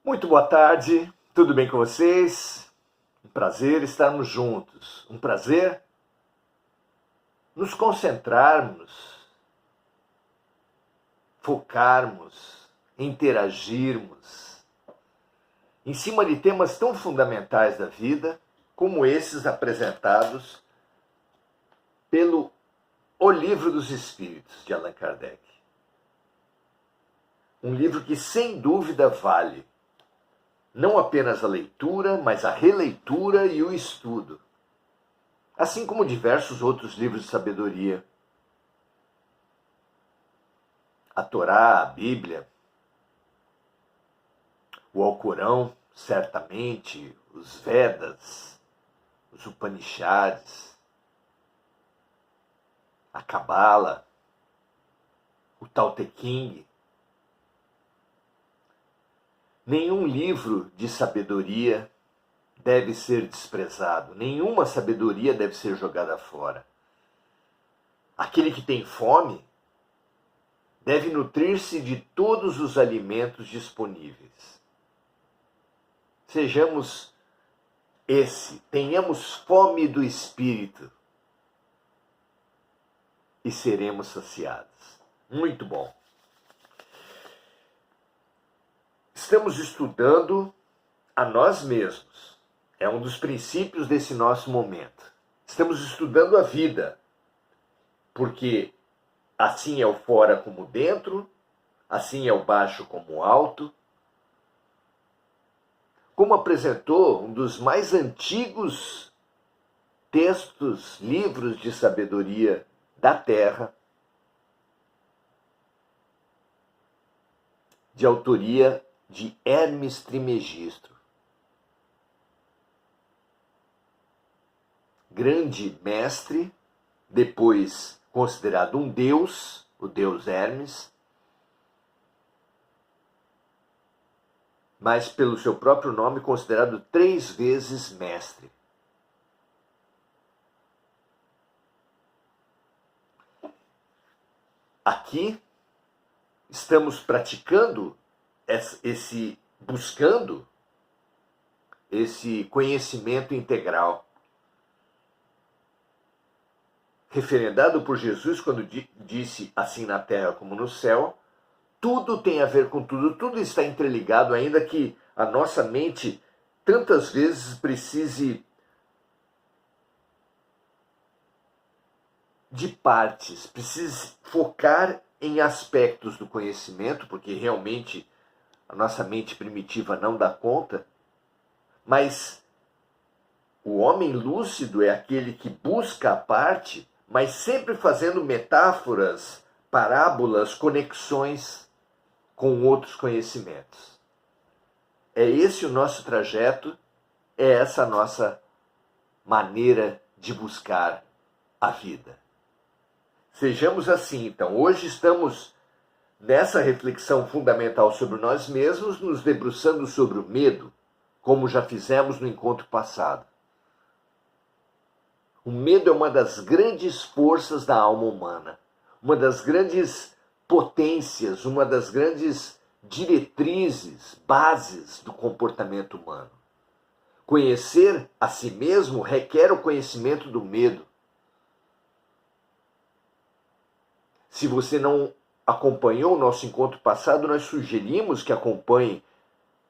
Muito boa tarde, tudo bem com vocês? Um prazer estarmos juntos, um prazer nos concentrarmos, focarmos, interagirmos em cima de temas tão fundamentais da vida como esses apresentados pelo O Livro dos Espíritos, de Allan Kardec. Um livro que sem dúvida vale não apenas a leitura, mas a releitura e o estudo. Assim como diversos outros livros de sabedoria. A Torá, a Bíblia, o Alcorão, certamente, os Vedas, os Upanishads, a Cabala, o Tao Te Ching. Nenhum livro de sabedoria deve ser desprezado, nenhuma sabedoria deve ser jogada fora. Aquele que tem fome deve nutrir-se de todos os alimentos disponíveis. Sejamos tenhamos fome do espírito e seremos saciados. Muito bom. Estamos estudando a nós mesmos. É um dos princípios desse nosso momento. Estamos estudando a vida, porque assim é o fora como o dentro, assim é o baixo como o alto. Como apresentou um dos mais antigos textos, livros de sabedoria da Terra, de autoria de Hermes Trismegisto. Grande mestre, depois considerado um deus, o deus Hermes, mas pelo seu próprio nome considerado 3 vezes mestre. Aqui estamos praticando buscando esse conhecimento integral, referendado por Jesus quando disse assim na terra como no céu. Tudo tem a ver com tudo, tudo está interligado, ainda que a nossa mente tantas vezes precise de partes, precise focar em aspectos do conhecimento, porque realmente a nossa mente primitiva não dá conta, mas o homem lúcido é aquele que busca a parte, mas sempre fazendo metáforas, parábolas, conexões com outros conhecimentos. É esse o nosso trajeto, é essa a nossa maneira de buscar a vida. Sejamos assim, então. Hoje estamos nessa reflexão fundamental sobre nós mesmos, nos debruçando sobre o medo, como já fizemos no encontro passado. O medo é uma das grandes forças da alma humana, uma das grandes potências, uma das grandes diretrizes, bases do comportamento humano. Conhecer a si mesmo requer o conhecimento do medo. Se você não acompanhou o nosso encontro passado, nós sugerimos que acompanhe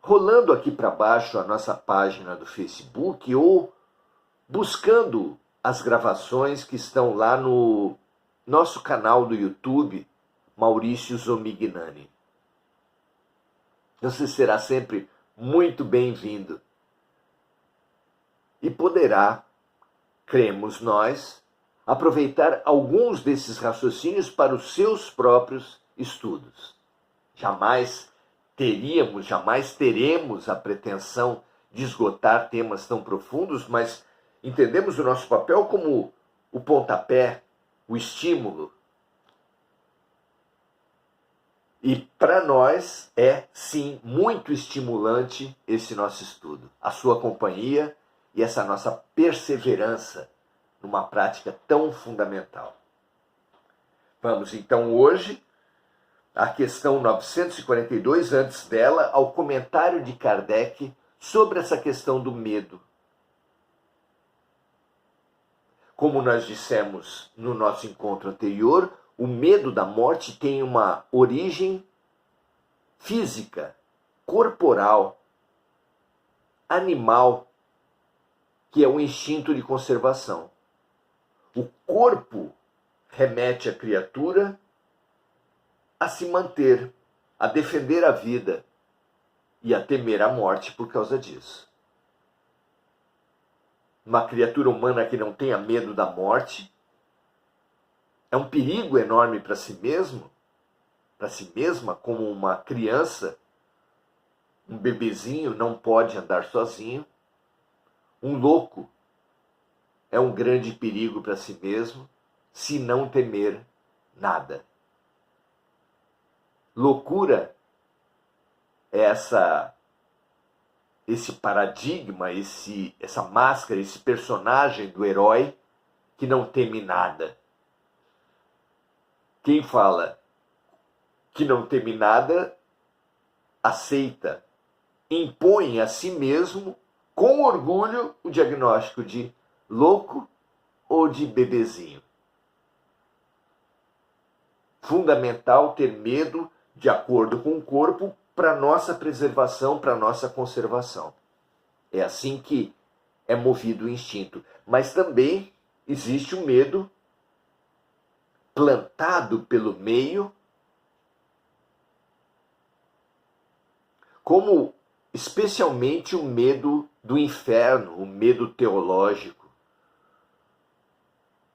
rolando aqui para baixo a nossa página do Facebook ou buscando as gravações que estão lá no nosso canal do YouTube, Maurício Zomignani. Você será sempre muito bem-vindo e poderá, cremos nós, aproveitar alguns desses raciocínios para os seus próprios estudos. Jamais teremos a pretensão de esgotar temas tão profundos, mas entendemos o nosso papel como o pontapé, o estímulo. E para nós é, sim, muito estimulante esse nosso estudo, a sua companhia e essa nossa perseverança numa prática tão fundamental. Vamos então hoje a questão 942, antes dela, ao comentário de Kardec sobre essa questão do medo. Como nós dissemos no nosso encontro anterior, o medo da morte tem uma origem física, corporal, animal, que é o instinto de conservação. O corpo remete a criatura a se manter, a defender a vida e a temer a morte por causa disso. Uma criatura humana que não tenha medo da morte é um perigo enorme para si mesmo, para si mesma, como uma criança, um bebezinho não pode andar sozinho. Um louco é um grande perigo para si mesmo, se não temer nada. Loucura é esse paradigma, essa máscara, esse personagem do herói que não teme nada. Quem fala que não teme nada, aceita, impõe a si mesmo, com orgulho, o diagnóstico de louco ou de bebezinho. Fundamental ter medo de acordo com o corpo para nossa preservação, para nossa conservação. É assim que é movido o instinto. Mas também existe o medo plantado pelo meio, como especialmente o medo do inferno, o medo teológico.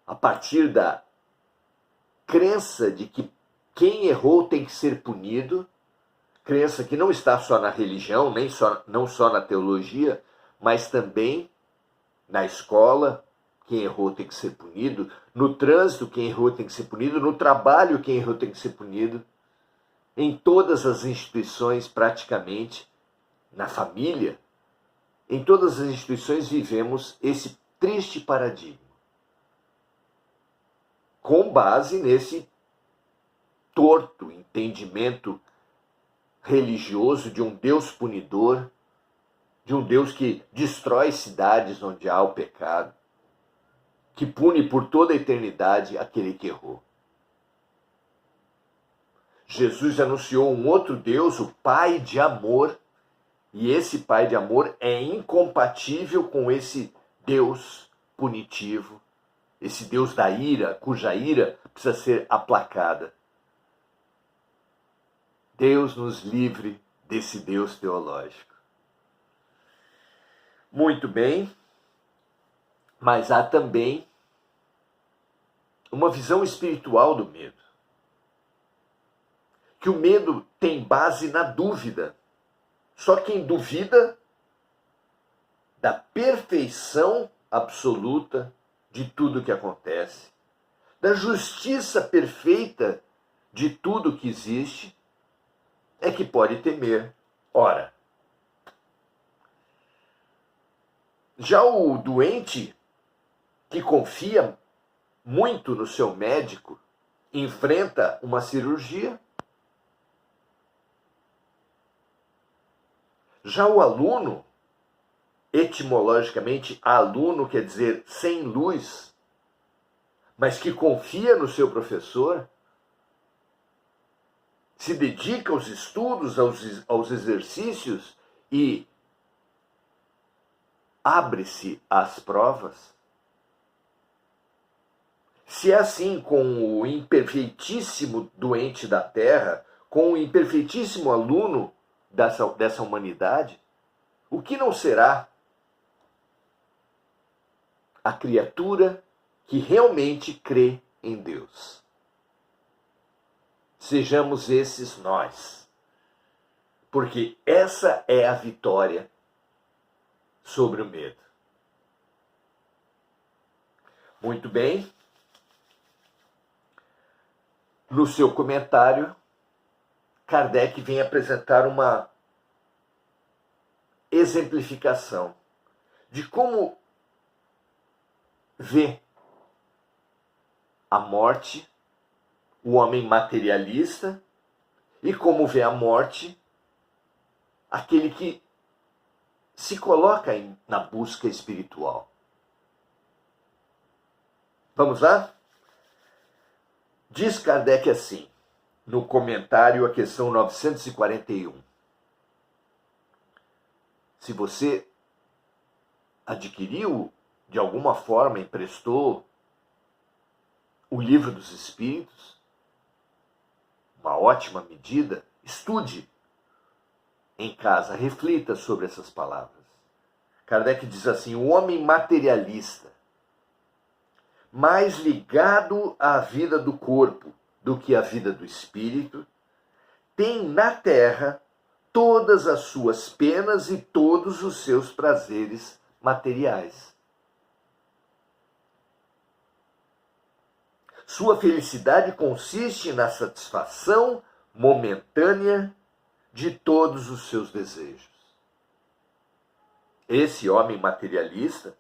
A partir da crença de que quem errou tem que ser punido, crença que não está só na religião, não só na teologia, mas também na escola, quem errou tem que ser punido, no trânsito, quem errou tem que ser punido, no trabalho, quem errou tem que ser punido, em todas as instituições praticamente, na família, em todas as instituições vivemos esse triste paradigma, com base nesse torto entendimento religioso de um Deus punidor, de um Deus que destrói cidades onde há o pecado, que pune por toda a eternidade aquele que errou. Jesus anunciou um outro Deus, o Pai de amor, e esse Pai de amor é incompatível com esse Deus punitivo, esse Deus da ira, cuja ira precisa ser aplacada. Deus nos livre desse Deus teológico. Muito bem, mas há também uma visão espiritual do medo. Que o medo tem base na dúvida. Só quem duvida da perfeição absoluta de tudo que acontece, da justiça perfeita de tudo que existe, é que pode temer. Ora, já o doente que confia muito no seu médico, enfrenta uma cirurgia. Já o aluno, etimologicamente, aluno quer dizer sem luz, mas que confia no seu professor, se dedica aos estudos, aos exercícios e abre-se às provas. Se é assim com o imperfeitíssimo doente da terra, com o imperfeitíssimo aluno dessa humanidade, o que não será a criatura que realmente crê em Deus? Sejamos esses nós, porque essa é a vitória sobre o medo. Muito bem. No seu comentário, Kardec vem apresentar uma exemplificação de como vê a morte, o homem materialista, E como vê a morte? Aquele que se coloca na busca espiritual. Vamos lá? Diz Kardec assim, no comentário à questão 941. Se você adquiriu, de alguma forma, emprestou o Livro dos Espíritos, uma ótima medida, estude em casa, reflita sobre essas palavras. Kardec diz assim: o homem materialista, mais ligado à vida do corpo do que à vida do espírito, tem na terra todas as suas penas e todos os seus prazeres materiais. Sua felicidade consiste na satisfação momentânea de todos os seus desejos. Esse homem materialista,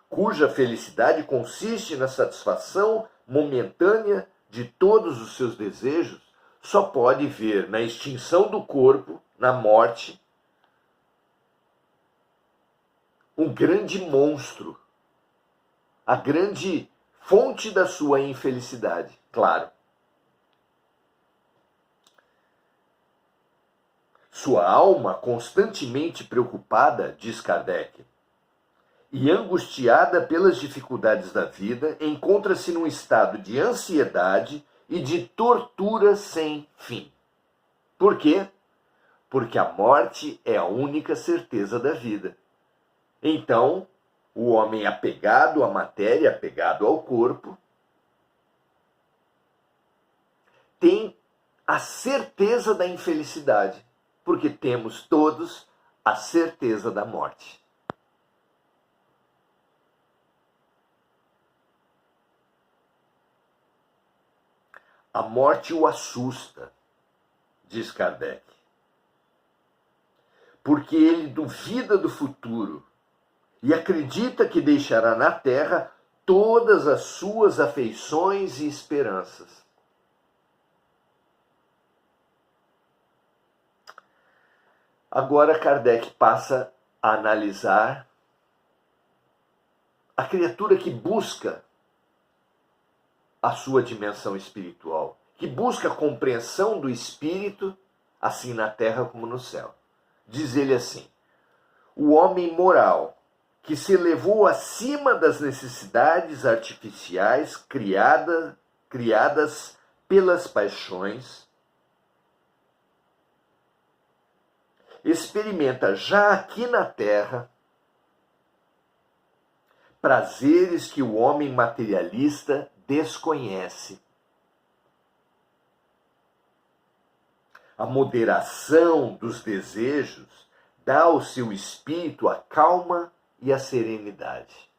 cuja felicidade consiste na satisfação momentânea de todos os seus desejos, só pode ver na extinção do corpo, na morte, um grande monstro, a grande fonte da sua infelicidade, claro. Sua alma, constantemente preocupada, diz Kardec, e angustiada pelas dificuldades da vida, encontra-se num estado de ansiedade e de tortura sem fim. Por quê? Porque a morte é a única certeza da vida. Então, o homem apegado à matéria, apegado ao corpo, tem a certeza da infelicidade, porque temos todos a certeza da morte. A morte o assusta, diz Kardec, porque ele duvida do futuro e acredita que deixará na terra todas as suas afeições e esperanças. Agora Kardec passa a analisar a criatura que busca a sua dimensão espiritual, que busca a compreensão do espírito, assim na terra como no céu. Diz ele assim: o homem moral, que se elevou acima das necessidades artificiais criadas pelas paixões, experimenta já aqui na terra prazeres que o homem materialista desconhece. A moderação dos desejos dá ao seu espírito a calma e a serenidade.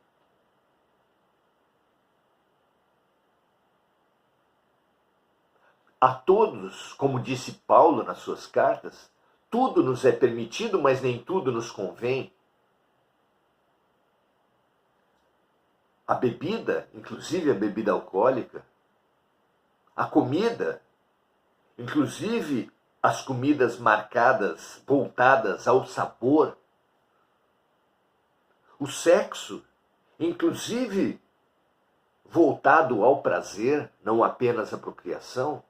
A todos, como disse Paulo nas suas cartas, tudo nos é permitido, mas nem tudo nos convém. A bebida, inclusive a bebida alcoólica, a comida, inclusive as comidas marcadas, voltadas ao sabor, o sexo, inclusive voltado ao prazer, não apenas à procriação,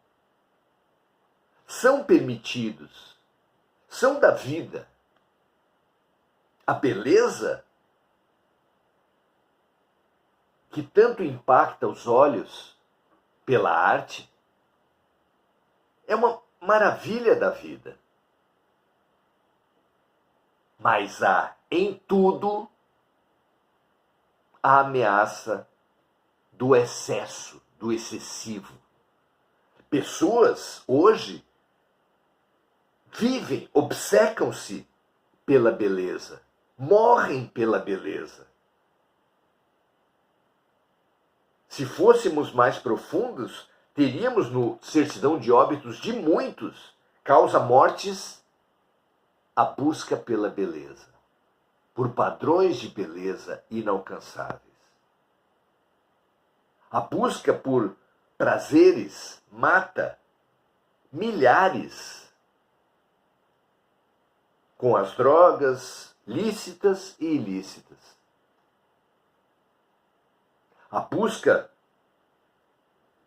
são permitidos, são da vida. A beleza, que tanto impacta os olhos pela arte, é uma maravilha da vida. Mas há em tudo a ameaça do excesso, do excessivo. Pessoas hoje vivem, obcecam-se pela beleza, morrem pela beleza. Se fôssemos mais profundos, teríamos no certidão de óbitos de muitos causa-mortes a busca pela beleza, por padrões de beleza inalcançáveis. A busca por prazeres mata milhares com as drogas lícitas e ilícitas. A busca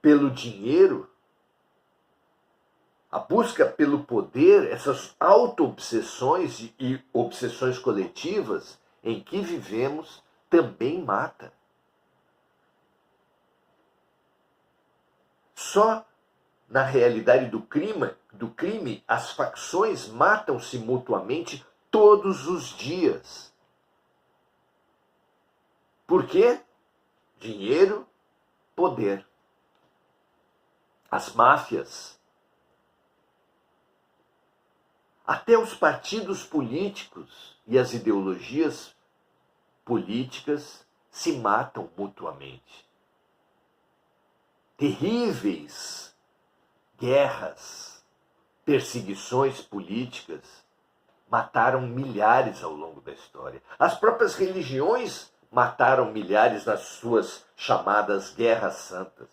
pelo dinheiro, a busca pelo poder, essas auto-obsessões e obsessões coletivas em que vivemos também mata. Só na realidade do crime, as facções matam-se mutuamente todos os dias. Por quê? Dinheiro, poder. As máfias, até os partidos políticos e as ideologias políticas se matam mutuamente. Terríveis guerras, perseguições políticas mataram milhares ao longo da história. As próprias religiões mataram milhares nas suas chamadas guerras santas.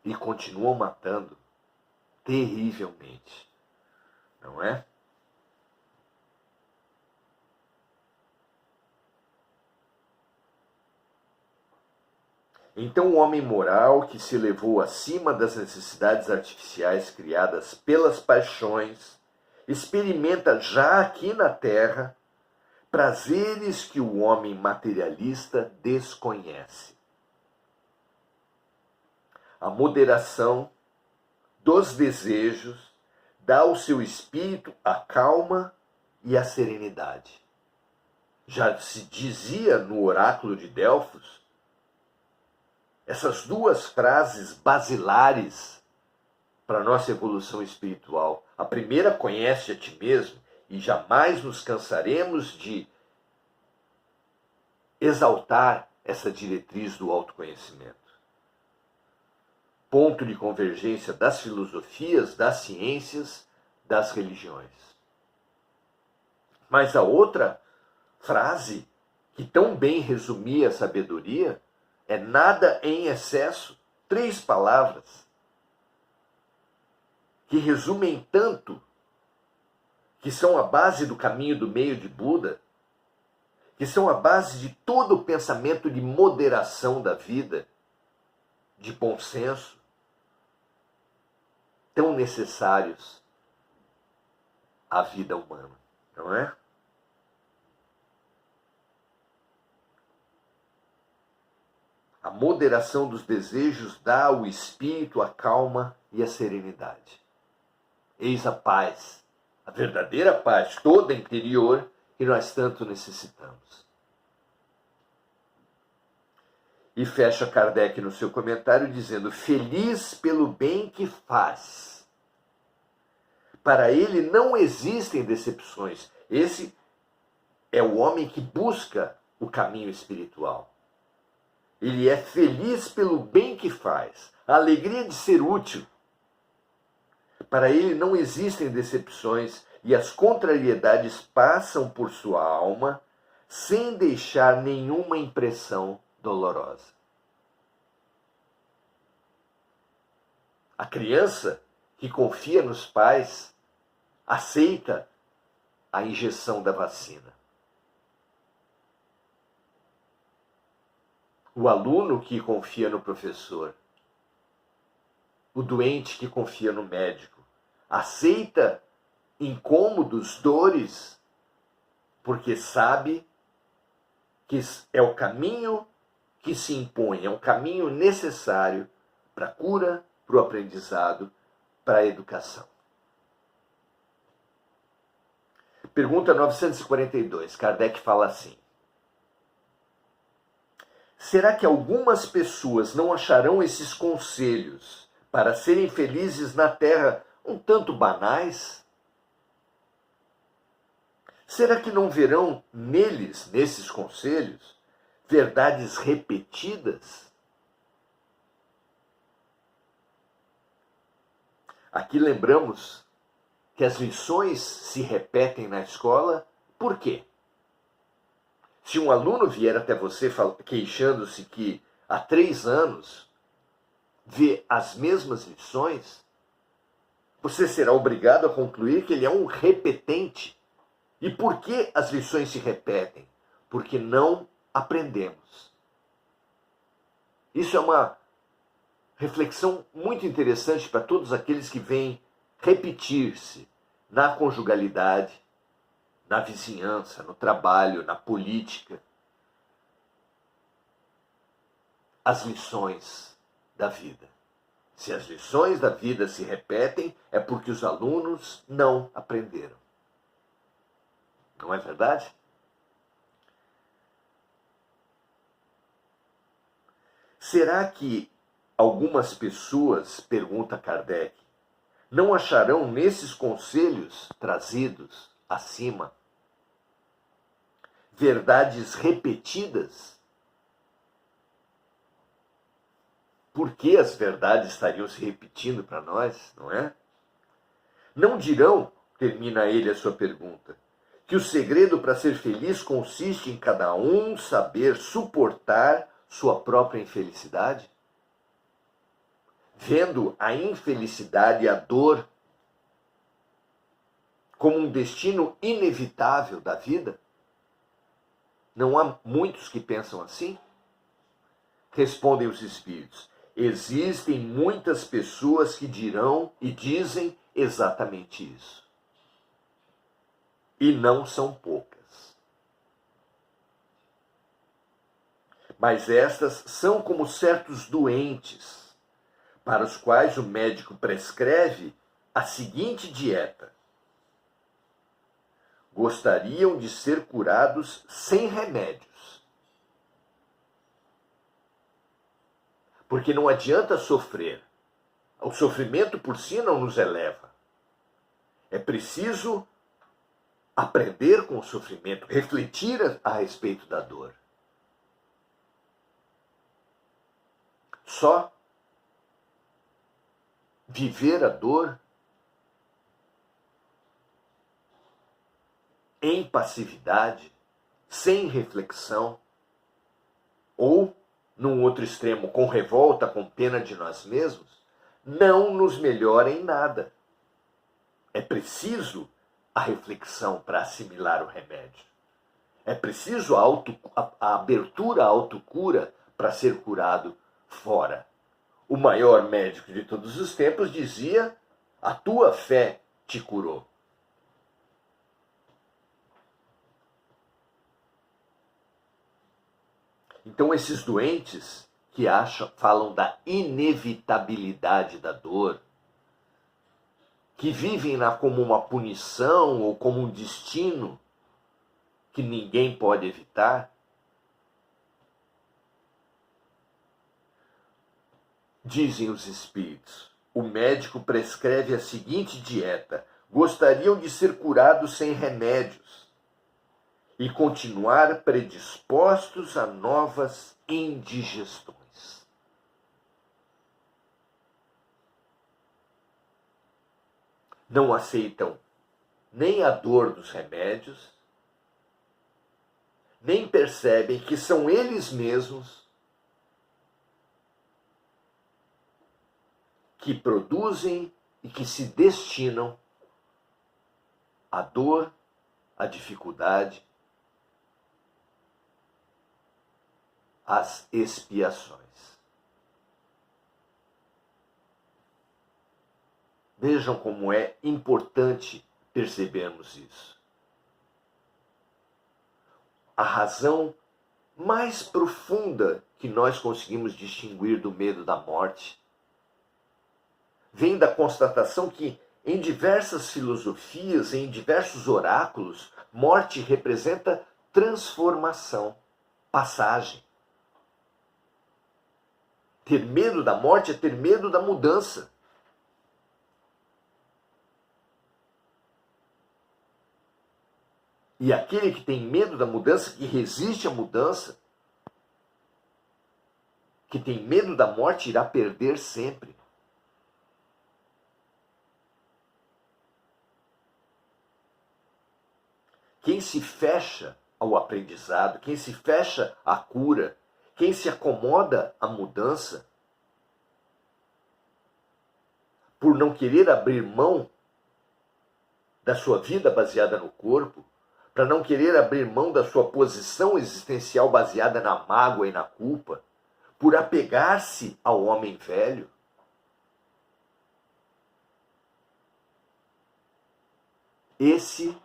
E continuam matando terrivelmente. Não é? Então o homem moral que se elevou acima das necessidades artificiais criadas pelas paixões, experimenta já aqui na terra prazeres que o homem materialista desconhece. A moderação dos desejos dá ao seu espírito a calma e a serenidade. Já se dizia no oráculo de Delfos, essas duas frases basilares para a nossa evolução espiritual. A primeira, conhece a ti mesmo, e jamais nos cansaremos de exaltar essa diretriz do autoconhecimento. Ponto de convergência das filosofias, das ciências, das religiões. Mas a outra frase, que tão bem resumia a sabedoria, é nada em excesso. 3 palavras que resumem tanto, que são a base do caminho do meio de Buda, que são a base de todo o pensamento de moderação da vida, de bom senso, tão necessários à vida humana, não é? A moderação dos desejos dá ao espírito a calma e a serenidade. Eis a paz, a verdadeira paz, toda interior, que nós tanto necessitamos. E fecha Kardec no seu comentário dizendo: feliz pelo bem que faz. Para ele não existem decepções. Esse é o homem que busca o caminho espiritual. Ele é feliz pelo bem que faz, a alegria de ser útil. Para ele não existem decepções e as contrariedades passam por sua alma sem deixar nenhuma impressão dolorosa. A criança que confia nos pais aceita a injeção da vacina. O aluno que confia no professor, o doente que confia no médico, aceita incômodos, dores, porque sabe que é o caminho que se impõe, é um caminho necessário para a cura, para o aprendizado, para a educação. Pergunta 942, Kardec fala assim: será que algumas pessoas não acharão esses conselhos para serem felizes na Terra um tanto banais? Será que não verão neles, nesses conselhos, verdades repetidas? Aqui lembramos que as lições se repetem na escola. Por quê? Se um aluno vier até você queixando-se que há 3 anos vê as mesmas lições, você será obrigado a concluir que ele é um repetente. E por que as lições se repetem? Porque não aprendemos. Isso é uma reflexão muito interessante para todos aqueles que veem repetir-se na conjugalidade, na vizinhança, no trabalho, na política, as lições da vida. Se as lições da vida se repetem, é porque os alunos não aprenderam. Não é verdade? Será que algumas pessoas, pergunta Kardec, não acharão nesses conselhos trazidos acima verdades repetidas? Por que as verdades estariam se repetindo para nós, não é? Não dirão, termina ele a sua pergunta, que o segredo para ser feliz consiste em cada um saber suportar sua própria infelicidade? Vendo a infelicidade e a dor como um destino inevitável da vida? Não há muitos que pensam assim? Respondem os espíritos. Existem muitas pessoas que dirão e dizem exatamente isso. E não são poucas. Mas estas são como certos doentes, para os quais o médico prescreve a seguinte dieta: gostariam de ser curados sem remédios. Porque não adianta sofrer. O sofrimento por si não nos eleva. É preciso aprender com o sofrimento, refletir a respeito da dor. Só viver a dor em passividade, sem reflexão, ou, num outro extremo, com revolta, com pena de nós mesmos, não nos melhora em nada. É preciso a reflexão para assimilar o remédio. É preciso a abertura à autocura para ser curado fora. O maior médico de todos os tempos dizia: a tua fé te curou. Então esses doentes que falam da inevitabilidade da dor, que vivem como uma punição ou como um destino que ninguém pode evitar, dizem os espíritos, o médico prescreve a seguinte dieta: gostariam de ser curados sem remédios e continuar predispostos a novas indigestões. Não aceitam nem a dor dos remédios, nem percebem que são eles mesmos que produzem e que se destinam à dor, à dificuldade, às expiações. Vejam como é importante percebermos isso. A razão mais profunda que nós conseguimos distinguir do medo da morte vem da constatação que, em diversas filosofias, em diversos oráculos, morte representa transformação, passagem. Ter medo da morte é ter medo da mudança. E aquele que tem medo da mudança, que resiste à mudança, que tem medo da morte, irá perder sempre. Quem se fecha ao aprendizado, quem se fecha à cura, quem se acomoda à mudança, por não querer abrir mão da sua vida baseada no corpo, para não querer abrir mão da sua posição existencial baseada na mágoa e na culpa, por apegar-se ao homem velho. Esse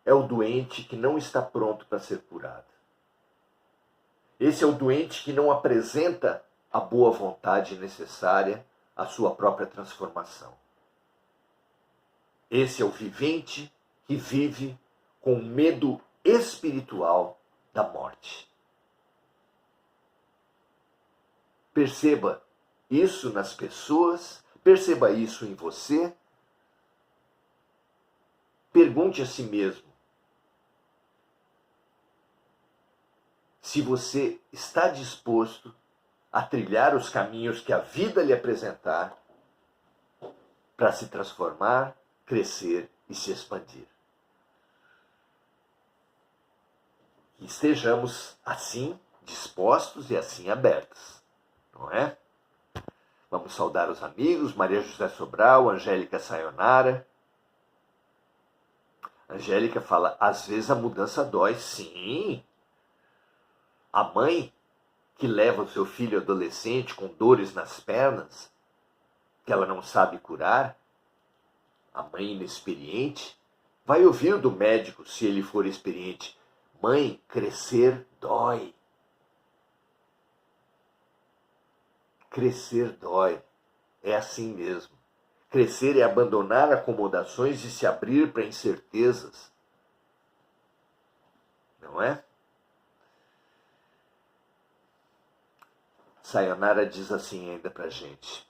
é o doente que não está pronto para ser curado. Esse é o doente que não apresenta a boa vontade necessária à sua própria transformação. Esse é o vivente que vive com medo espiritual da morte. Perceba isso nas pessoas, perceba isso em você. Pergunte a si mesmo se você está disposto a trilhar os caminhos que a vida lhe apresentar para se transformar, crescer e se expandir. Que estejamos assim dispostos e assim abertos, não é? Vamos saudar os amigos, Maria José Sobral, Angélica Sayonara. Angélica fala, às vezes a mudança dói. Sim. A mãe que leva o seu filho adolescente com dores nas pernas, que ela não sabe curar, a mãe inexperiente, vai ouvir do médico, se ele for experiente, mãe, crescer dói. Crescer dói. É assim mesmo. Crescer é abandonar acomodações e se abrir para incertezas. Não é? Sayonara diz assim ainda pra gente.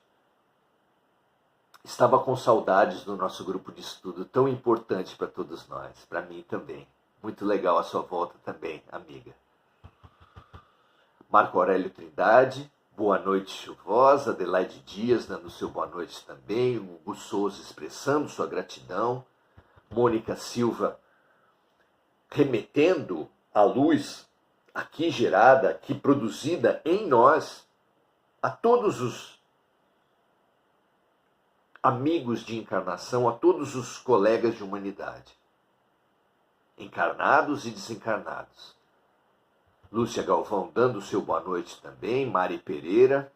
Estava com saudades do nosso grupo de estudo, tão importante para todos nós, para mim também. Muito legal a sua volta também, amiga. Marco Aurélio Trindade, boa noite chuvosa. Adelaide Dias dando seu boa noite também. Hugo Souza expressando sua gratidão. Mônica Silva remetendo a luz aqui gerada, aqui produzida em nós, a todos os amigos de encarnação, a todos os colegas de humanidade, encarnados e desencarnados. Lúcia Galvão dando seu boa noite também, Mari Pereira,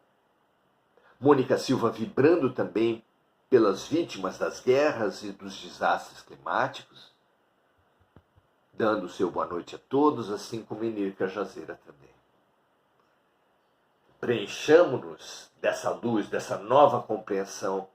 Mônica Silva vibrando também pelas vítimas das guerras e dos desastres climáticos, dando seu boa noite a todos, assim como Enirca Jazeira também. Preenchamos-nos dessa luz, dessa nova compreensão